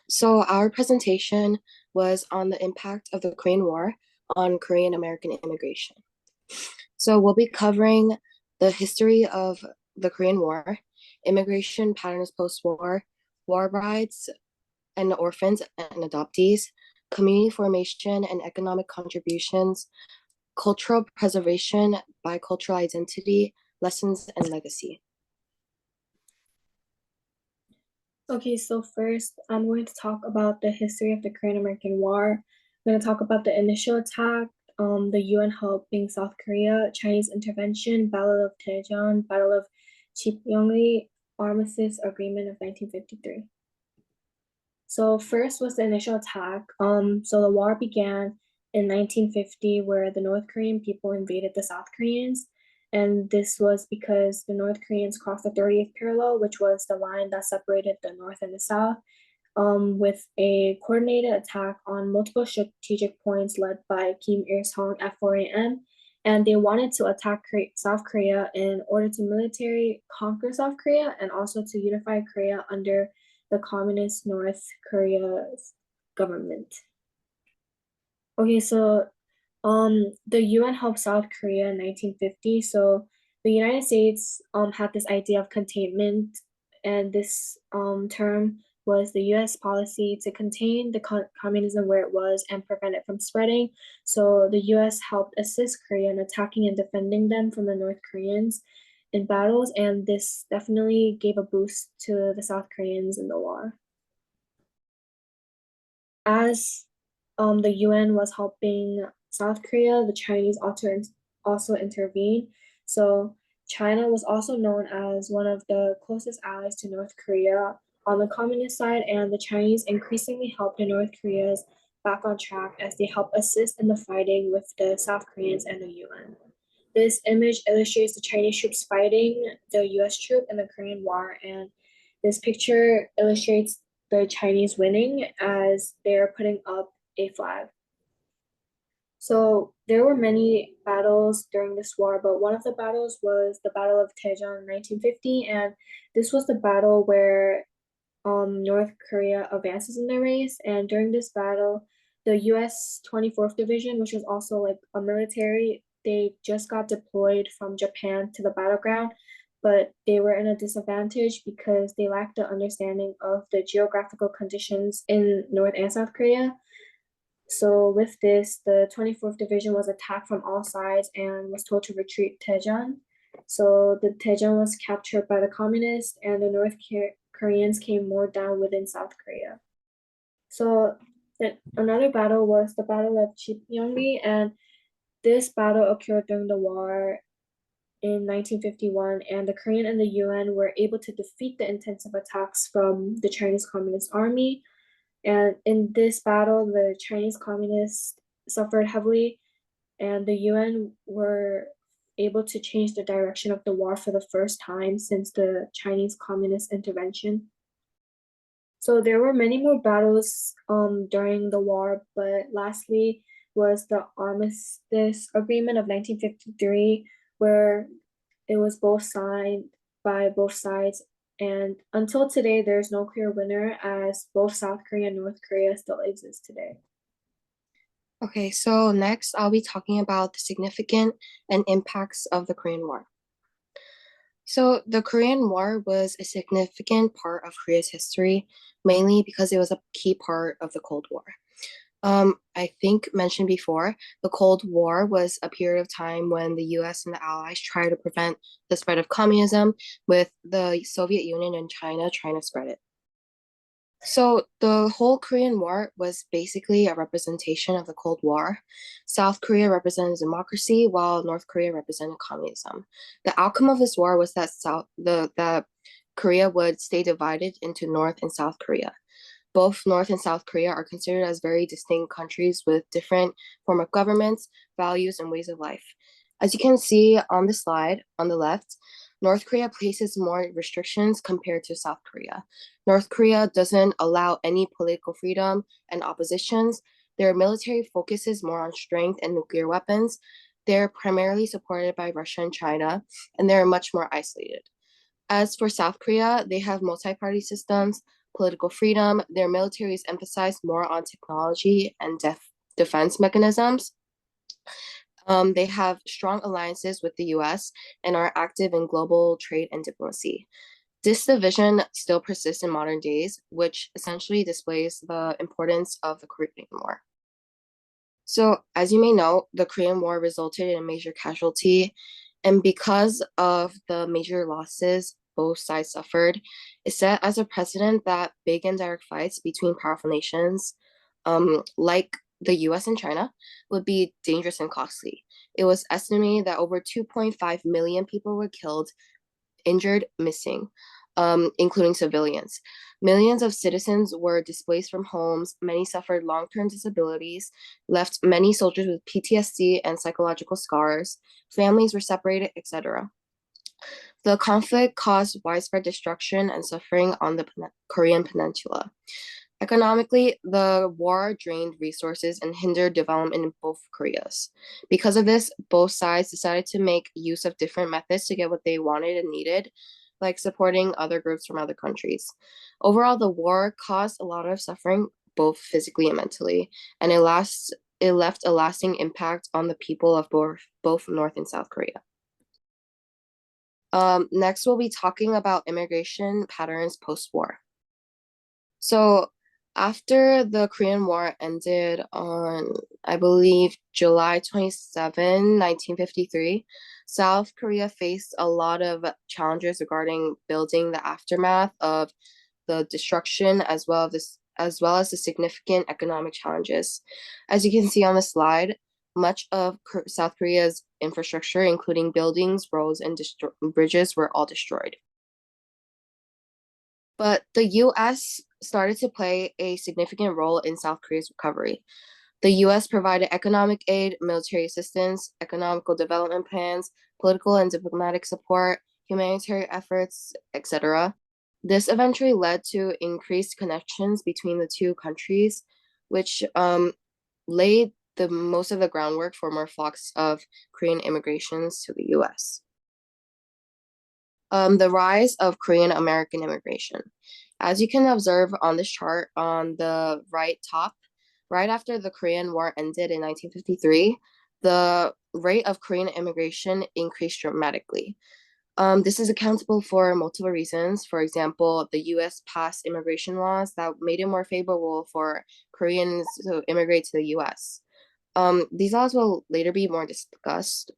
So our presentation was on the impact of the Korean War on Korean American immigration. So we'll be covering the history of the Korean War, immigration patterns post-war, war brides and orphans and adoptees, community formation and economic contributions, cultural preservation, bicultural identity, lessons and legacy. Okay, so first I'm going to talk about the history of the Korean American War. I'm going to talk about the initial attack, the UN helping South Korea, Chinese intervention, Battle of Daejeon, Battle of Cheongri, Armistice Agreement of 1953. So first was the initial attack. So the war began in 1950 where the North Korean people invaded the South Koreans. And this was because the North Koreans crossed the 30th parallel, which was the line that separated the North and the South, with a coordinated attack on multiple strategic points led by Kim Il-sung at 4 a.m. And they wanted to attack South Korea in order to military conquer South Korea and also to unify Korea under the communist North Korea's government. Okay, so the UN helped South Korea in 1950. So the United States had this idea of containment, and this term was the US policy to contain the communism where it was and prevent it from spreading. So the US helped assist Korea in attacking and defending them from the North Koreans in battles, and this definitely gave a boost to the South Koreans in the war. As the UN was helping South Korea, the Chinese also intervened. So China was also known as one of the closest allies to North Korea on the communist side, and the Chinese increasingly helped the North Koreas back on track as they helped assist in the fighting with the South Koreans and the UN. This image illustrates the Chinese troops fighting the US troop in the Korean War, and this picture illustrates the Chinese winning as they're putting up a flag. So there were many battles during this war, but one of the battles was the Battle of Daejeon in 1950, and this was the battle where North Korea advances in the race. And during this battle, the US 24th Division, which was also like a military, they just got deployed from Japan to the battleground, but they were in a disadvantage because they lacked the understanding of the geographical conditions in North and South Korea. So with this, the 24th Division was attacked from all sides and was told to retreat Daejeon. So the Daejeon was captured by the communists, and the North Koreans came more down within South Korea. So another battle was the Battle of Cheongri, and this battle occurred during the war in 1951, and the Korean and the UN were able to defeat the intensive attacks from the Chinese Communist Army. And in this battle, the Chinese communists suffered heavily, and the UN were able to change the direction of the war for the first time since the Chinese communist intervention. So there were many more battles during the war, but lastly was the Armistice Agreement of 1953, where it was both signed by both sides. And until today, there's no clear winner as both South Korea and North Korea still exist today. Okay, so next I'll be talking about the significant and impacts of the Korean War. So the Korean War was a significant part of Korea's history, mainly because it was a key part of the Cold War. I think mentioned before, the Cold War was a period of time when the US and the Allies tried to prevent the spread of communism, with the Soviet Union and China trying to spread it. So the whole Korean War was basically a representation of the Cold War. South Korea represented democracy, while North Korea represented communism. The outcome of this war was that that Korea would stay divided into North and South Korea. Both North and South Korea are considered as very distinct countries with different form of governments, values, and ways of life. As you can see on the slide on the left, North Korea places more restrictions compared to South Korea. North Korea doesn't allow any political freedom and oppositions. Their military focuses more on strength and nuclear weapons. They're primarily supported by Russia and China, and they're much more isolated. As for South Korea, they have multi-party systems, political freedom. Their militaries emphasized more on technology and defense mechanisms. They have strong alliances with the US and are active in global trade and diplomacy. This division still persists in modern days, which essentially displays the importance of the Korean War. So, as you may know, the Korean War resulted in a major casualty, and because of the major losses both sides suffered, it set as a precedent that big and direct fights between powerful nations, like the US and China, would be dangerous and costly. It was estimated that over 2.5 million people were killed, injured, missing, including civilians. Millions of citizens were displaced from homes. Many suffered long-term disabilities, left many soldiers with PTSD and psychological scars. Families were separated, etc. The conflict caused widespread destruction and suffering on the Korean peninsula. Economically, the war drained resources and hindered development in both Koreas. Because of this, both sides decided to make use of different methods to get what they wanted and needed, like supporting other groups from other countries. Overall, the war caused a lot of suffering, both physically and mentally, and it left a lasting impact on the people of both North and South Korea. Next, we'll be talking about immigration patterns post-war. So after the Korean War ended on, I believe, July 27, 1953, South Korea faced a lot of challenges regarding building the aftermath of the destruction as well as the significant economic challenges. As you can see on the slide, much of South Korea's infrastructure, including buildings, roads, and bridges, were all destroyed. But the US started to play a significant role in South Korea's recovery. The US provided economic aid, military assistance, economical development plans, political and diplomatic support, humanitarian efforts, etc. This eventually led to increased connections between the two countries, which laid the most of the groundwork for more flux of Korean immigrations to the US. The rise of Korean American immigration. As you can observe on this chart on the right top, right after the Korean War ended in 1953, the rate of Korean immigration increased dramatically. This is accountable for multiple reasons. For example, the US passed immigration laws that made it more favorable for Koreans to immigrate to the US. These laws will later be more discussed.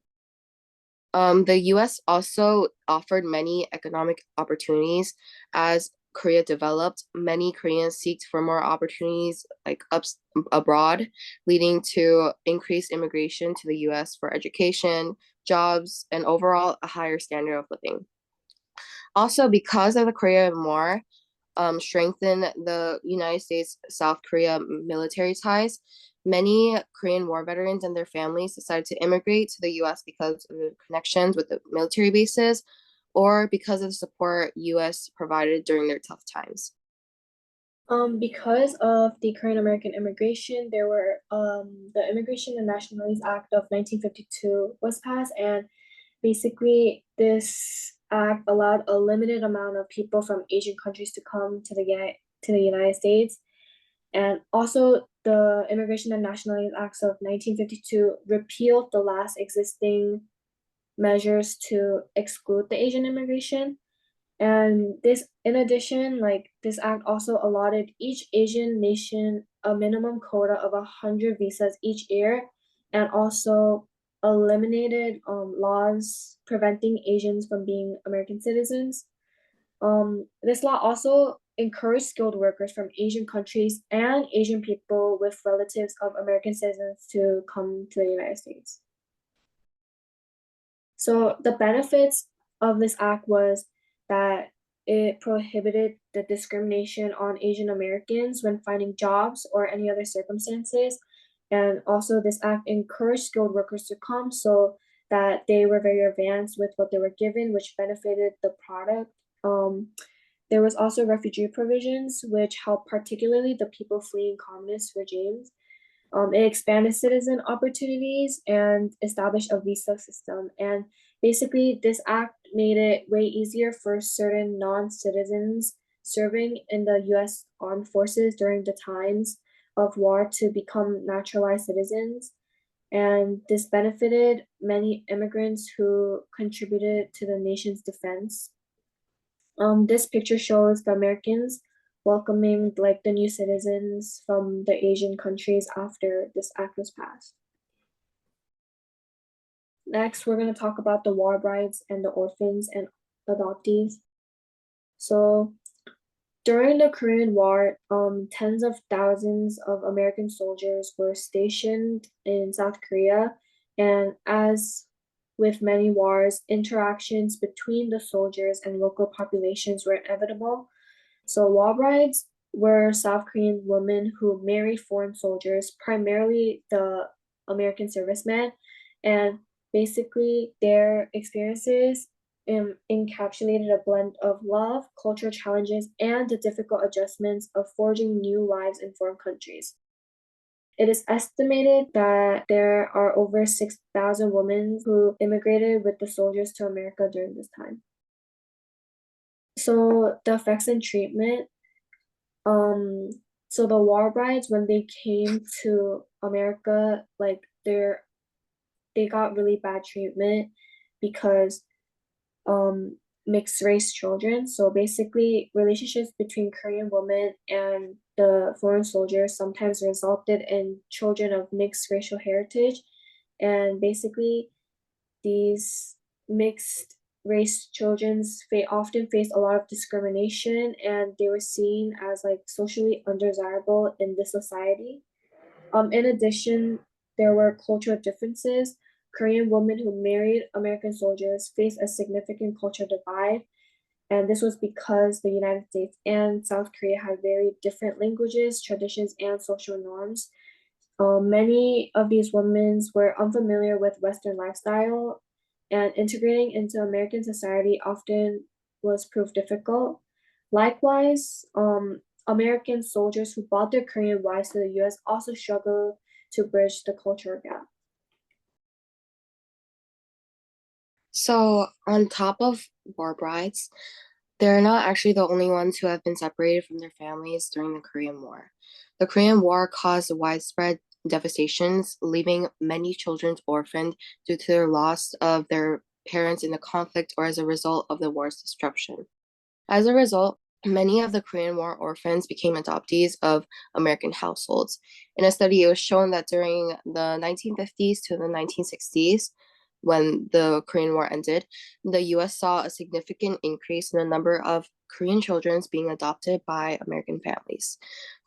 The US also offered many economic opportunities as Korea developed. Many Koreans seeked for more opportunities abroad, leading to increased immigration to the US for education, jobs, and overall a higher standard of living. Also, because of the Korean War, strengthened the United States-South Korea military ties, many Korean War veterans and their families decided to immigrate to the US because of the connections with the military bases or because of the support US provided during their tough times. Because of the Korean American immigration, there were the Immigration and Nationalities Act of 1952 was passed, and basically this act allowed a limited amount of people from Asian countries to come to the United States. And also the Immigration and Nationalities Acts of 1952 repealed the last existing measures to exclude the Asian immigration. And this, in addition, like this act also allotted each Asian nation a minimum quota of 100 visas each year, and also eliminated laws preventing Asians from being American citizens. This law also encouraged skilled workers from Asian countries and Asian people with relatives of American citizens to come to the United States. So the benefits of this act was that it prohibited the discrimination on Asian Americans when finding jobs or any other circumstances. And also this act encouraged skilled workers to come so that they were very advanced with what they were given, which benefited the product. There was also refugee provisions, which helped particularly the people fleeing communist regimes. It expanded citizen opportunities and established a visa system. And basically, this act made it way easier for certain non-citizens serving in the US Armed Forces during the times of war to become naturalized citizens. And this benefited many immigrants who contributed to the nation's defense. This picture shows the Americans welcoming like the new citizens from the Asian countries after this act was passed. Next, we're going to talk about the war brides and the orphans and adoptees. So during the Korean War, tens of thousands of American soldiers were stationed in South Korea, and as with many wars, interactions between the soldiers and local populations were inevitable. So war brides were South Korean women who married foreign soldiers, primarily the American servicemen, and basically their experiences encapsulated a blend of love, cultural challenges, and the difficult adjustments of forging new lives in foreign countries. It is estimated that there are over 6,000 women who immigrated with the soldiers to America during this time. So the effects and treatment, so the war brides, when they came to America, like they got really bad treatment because mixed race children. So basically, relationships between Korean women and the foreign soldiers sometimes resulted in children of mixed racial heritage. And basically, these mixed race children often face a lot of discrimination, and they were seen as like socially undesirable in this society. In addition, there were cultural differences. Korean women who married American soldiers faced a significant cultural divide, and this was because the United States and South Korea had very different languages, traditions, and social norms. Many of these women were unfamiliar with Western lifestyle, and integrating into American society often was proved difficult. Likewise, American soldiers who brought their Korean wives to the US also struggled to bridge the cultural gap. So, on top of war brides, they're not actually the only ones who have been separated from their families during the Korean War. The Korean War caused widespread devastations, leaving many children orphaned due to their loss of their parents in the conflict or as a result of the war's disruption. As a result, many of the Korean War orphans became adoptees of American households. In a study, it was shown that during the 1950s to the 1960s, when the Korean War ended, the US saw a significant increase in the number of Korean children being adopted by American families.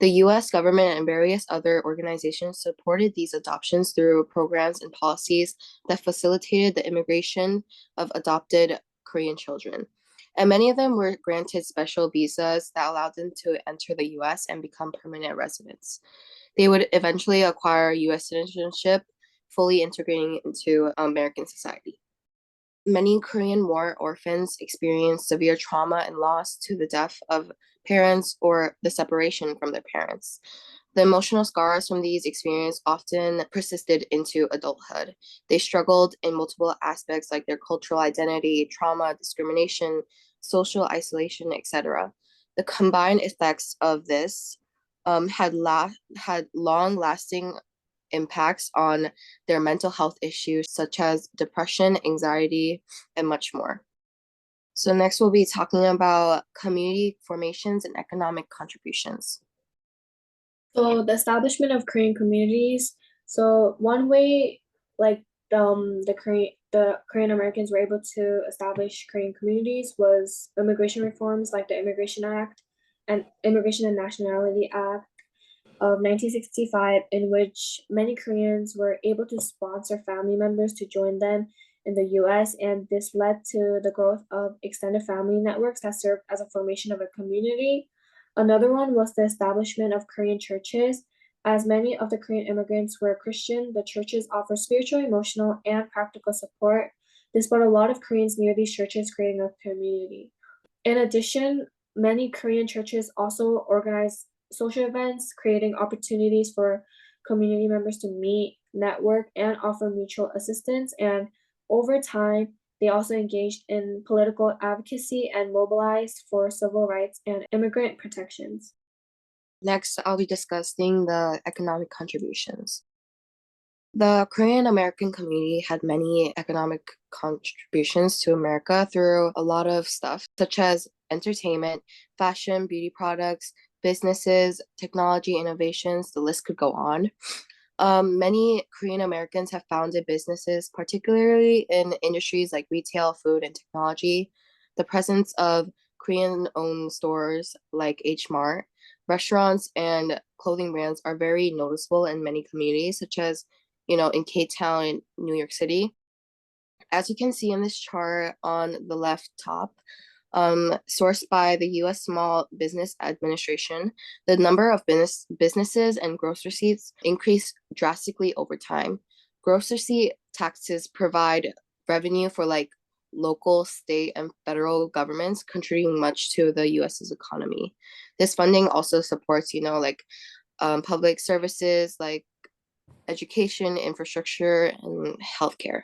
The US government and various other organizations supported these adoptions through programs and policies that facilitated the immigration of adopted Korean children. And many of them were granted special visas that allowed them to enter the US and become permanent residents. They would eventually acquire US citizenship, fully integrating into American society. Many Korean War orphans experienced severe trauma and loss to the death of parents or the separation from their parents. The emotional scars from these experiences often persisted into adulthood. They struggled in multiple aspects like their cultural identity, trauma, discrimination, social isolation, etc. The combined effects of this had long-lasting impacts on their mental health issues such as depression, anxiety, and much more. So next we'll be talking about community formations and economic contributions. So the establishment of Korean communities. So one way, like the Korean Americans were able to establish Korean communities was immigration reforms like the Immigration Act and Immigration and Nationality Act of 1965, in which many Koreans were able to sponsor family members to join them in the US, and this led to the growth of extended family networks that served as a formation of a community. Another one was the establishment of Korean churches. As many of the Korean immigrants were Christian, the churches offer spiritual, emotional, and practical support. This brought a lot of Koreans near these churches, creating a community. In addition, many Korean churches also organize social events, creating opportunities for community members to meet, network, and offer mutual assistance. And over time, They also engaged in political advocacy and mobilized for civil rights and immigrant protections. Next, I'll be discussing the economic contributions. The Korean American community had many economic contributions to America through a lot of stuff, such as entertainment, fashion, beauty products, businesses, technology innovations, the list could go on. Many Korean Americans have founded businesses, particularly in industries like retail, food, and technology. The presence of Korean owned stores like H Mart, restaurants, and clothing brands are very noticeable in many communities, such as, in K-Town in New York City. As you can see in this chart on the left top, sourced by the U.S. Small Business Administration, the number of businesses and gross receipts increased drastically over time. Gross receipt taxes provide revenue for like local, state, and federal governments, contributing much to the U.S.'s economy. This funding also supports, public services like education, infrastructure, and healthcare.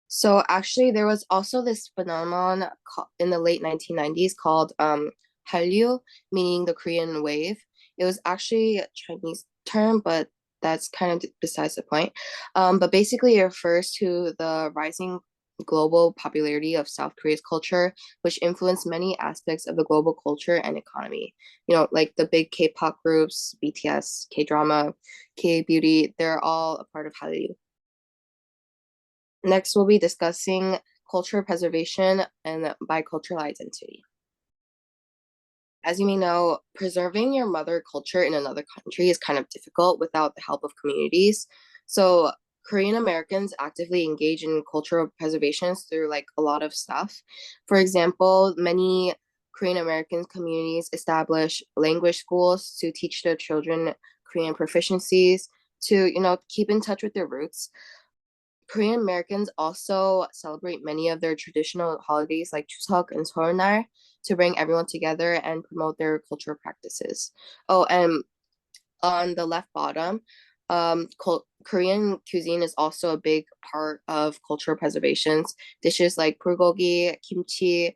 So actually, there was also this phenomenon in the late 1990s called Hallyu, meaning the Korean wave. It was actually a Chinese term, but that's kind of besides the point. But basically, it refers to the rising global popularity of South Korea's culture, which influenced many aspects of the global culture and economy. Like the big K-pop groups, BTS, K-drama, K-beauty, they're all a part of Hallyu. Next, we'll be discussing culture preservation and bicultural identity. As you may know, preserving your mother culture in another country is kind of difficult without the help of communities. So Korean Americans actively engage in cultural preservations through like a lot of stuff. For example, many Korean American communities establish language schools to teach their children Korean proficiencies, to, keep in touch with their roots. Korean Americans also celebrate many of their traditional holidays like Chuseok and Seoll날 to bring everyone together and promote their cultural practices. Oh, and on the left bottom, Korean cuisine is also a big part of cultural preservations. Dishes like bulgogi, kimchi,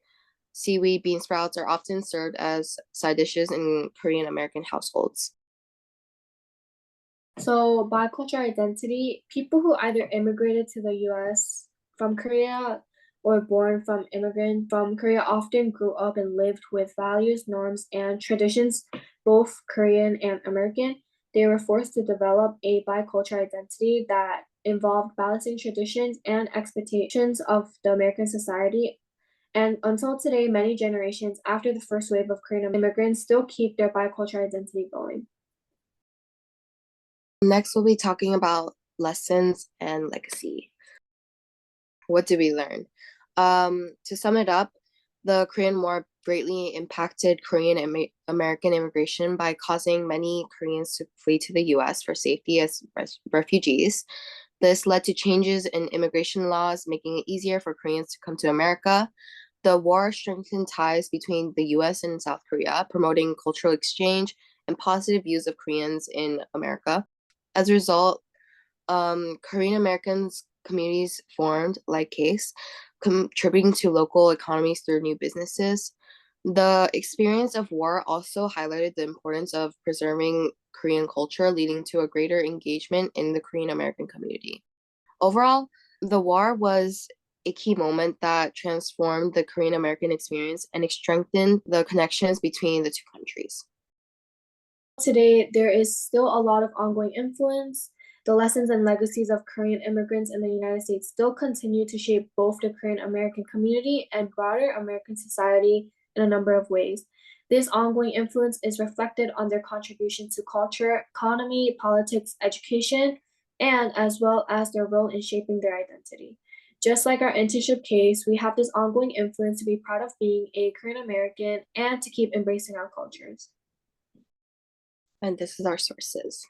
seaweed, bean sprouts are often served as side dishes in Korean American households. So, bicultural identity, people who either immigrated to the US from Korea or born from immigrant from Korea often grew up and lived with values, norms, and traditions, both Korean and American. They were forced to develop a bicultural identity that involved balancing traditions and expectations of the American society. And until today, many generations after the first wave of Korean immigrants still keep their bicultural identity going. Next, we'll be talking about lessons and legacy. What did we learn? To sum it up, the Korean War greatly impacted Korean American immigration by causing many Koreans to flee to the US for safety as refugees. This led to changes in immigration laws, making it easier for Koreans to come to America. The war strengthened ties between the US and South Korea, promoting cultural exchange and positive views of Koreans in America. As a result, Korean Americans communities formed like KACE, contributing to local economies through new businesses. The experience of war also highlighted the importance of preserving Korean culture, leading to a greater engagement in the Korean American community. Overall, the war was a key moment that transformed the Korean American experience and it strengthened the connections between the two countries. Today, there is still a lot of ongoing influence. The lessons and legacies of Korean immigrants in the United States still continue to shape both the Korean American community and broader American society in a number of ways. This ongoing influence is reflected on their contribution to culture, economy, politics, education, and as well as their role in shaping their identity. Just like our internship case, we have this ongoing influence to be proud of being a Korean American and to keep embracing our cultures. And this is our sources.